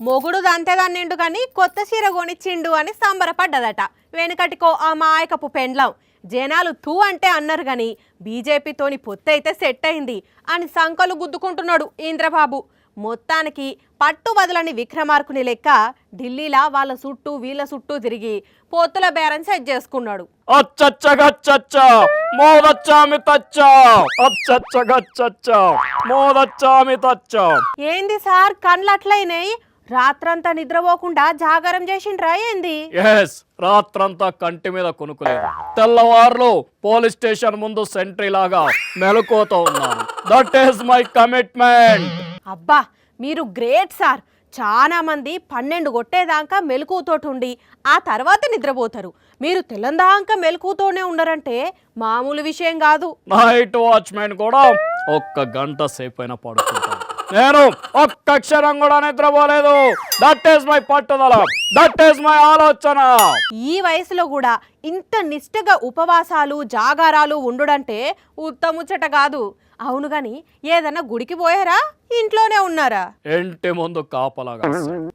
మొగుడు దంతెదన్నిండు కానీ కొత్త చీర కొనిచ్చిండు అని సంబరపడ్డదట. వెనుకటికో ఆ మాయకపు పెండ్లం. జనాలు తూ అంటే అన్నారు కానీ బీజేపీతోని పొత్తైతే సెట్ అయింది అని సంకలు గుద్దుకుంటున్నాడు ఇంద్రబాబు. మొత్తానికి పట్టు వదలని విక్రమార్కుని లెక్క ఢిల్లీలా వాళ్ళ చుట్టూ వీళ్ళ చుట్టూ తిరిగి పొత్తుల బేరం సెట్ చేసుకున్నాడు. ఏంది సార్ కండ్లట్లయినాయి? రాత్రంతా నిద్రపోకుండా జాగారం చేసిండ్రా ఏంది? రాత్రంతా కంటి మీద కొనుక్కులేదు. తెల్లవారులు పోలీస్ స్టేషన్ ముందు సెంట్రీ లాగా మెలకువతో ఉన్నాను. That is my commitment. అబ్బా మీరు గ్రేట్ సార్. చాలా మంది 12 కొట్టేదాకా మెలకువతోటి ఉండి ఆ తర్వాత నిద్రపోతారు. మీరు తెల్లందాక మెలకువతోనే ఉండరంటే మామూలు విషయం కాదు. నైట్ వాచ్మెన్ కూడా 1 గంట సేపు అయినా పడుకుంటాను. నేను ఒక్క క్షణం కూడా నిద్రపోలేదు. దట్ ఈస్ మై పట్టుదల, దట్ ఈస్ మై ఆలోచన. ఈ వయసులో కూడా ఇంత నిష్ఠగా ఉపవాసాలు జాగారాలు ఉండుడంటే ఉత్తముచ్చట కాదు. అవును గాని ఏదన్నా గుడికి పోయారా, ఇంట్లోనే ఉన్నారా? ఇంటి ముందు కాపలాగా.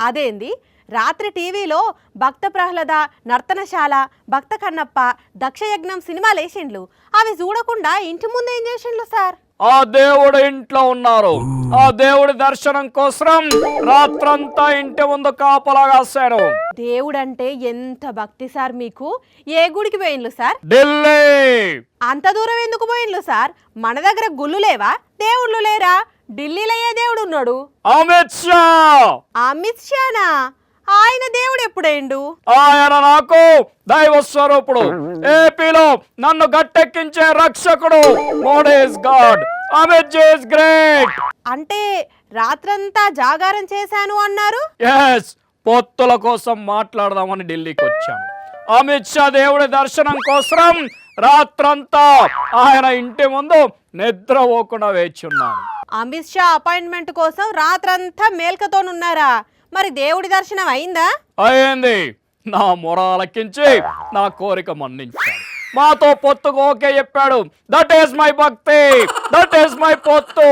అదేంది రాత్రి టీవీలో భక్త ప్రహ్లాద, నర్తనశాల, భక్త కన్నప్ప, దక్షయజ్ఞం సినిమాలు వేసిండ్లు. అవి చూడకుండా ఇంటి ముందు ఏం చేసిండ్లు సార్? ఆ దేవుడు ఇంట్లో ఉన్నారు. ఆ దేవుడి దర్శనం కోసం రాత్రంతా ఇంటి ముందు కాపలాగాశారు. దేవుడంటే ఎంత భక్తి సార్ మీకు? ఏ గుడికి పోయిండ్లు సార్? ఢిల్లీ. అంత దూరం ఎందుకు పోయిండ్లు సార్? మన దగ్గర గుళ్ళు లేవా, దేవుళ్ళు లేరా? ఢిల్లీలో ఏ దేవుడు ఉన్నాడు? అమిత్ షా. అమిత్ షానా? ఆయన దేవుడు ఎప్పుడైండు? ఆయన నాకు దైవ స్వరూపుడు. ఏపీలో నన్ను గట్టెక్కించే రక్షకుడు. Modi is God, Amit ji is great. అంటే రాత్రంతా జాగారం చేశాను అన్నారు? పొత్తుల కోసం మాట్లాడదామని ఢిల్లీకి వచ్చాను. అమిత్ షా దేవుడి దర్శనం కోసం రాత్రంతా ఆయన ఇంటి ముందు నిద్రపోకుండా వేచున్నాను. అమిత్ షా అపాయింట్మెంట్ కోసం రాత్రంతా మేల్కతోనున్నారా? మరి దేవుడి దర్శనం అయిందా? అయింది. నా మొర ఆలకించి నా కోరిక మన్నించాడు. మాతో పొత్తుకు ఓకే చెప్పాడు. దట్ ఈస్ మై భక్తి, దట్ ఈస్ మై పొత్తు.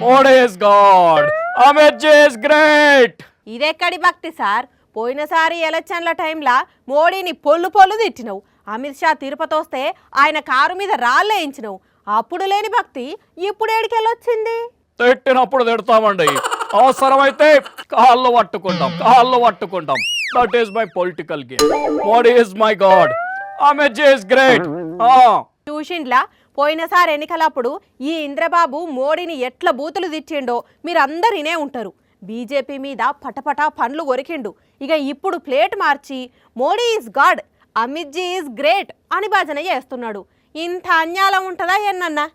Modi is God, Amit ji is great. ఇదెక్కడి భక్తి సార్? పోయినసారి ఎలక్షన్ల టైంలా మోడీని పొల్లు తిట్టినవు. అమిత్ షా తిరుపతి వస్తే ఆయన కారు మీద రాళ్ళేయించినవు. అప్పుడు లేని భక్తి ఇప్పుడు ఏడికెళ్ళొచ్చింది? తిట్టినప్పుడు తిడతామండి, అవసరమైతే కాళ్ళు పట్టుకుంటాం. That is my political game. Modi is my god, Amit ji is great. ట్యూషన్లా పోయినసారి ఎన్నికలప్పుడు ఈ ఇంద్రబాబు మోడీని ఎట్లా బూతులు తిట్టిండో మీరందరినే ఉంటారు. బీజేపీ మీద పటపట పండ్లు కొరికిండు. ఇక ఇప్పుడు ప్లేట్ మార్చి Modi is God, Amit ji is great అని భజన చేస్తున్నాడు. ఇంత అన్యాయం ఉంటుందా ఎన్నన్నా?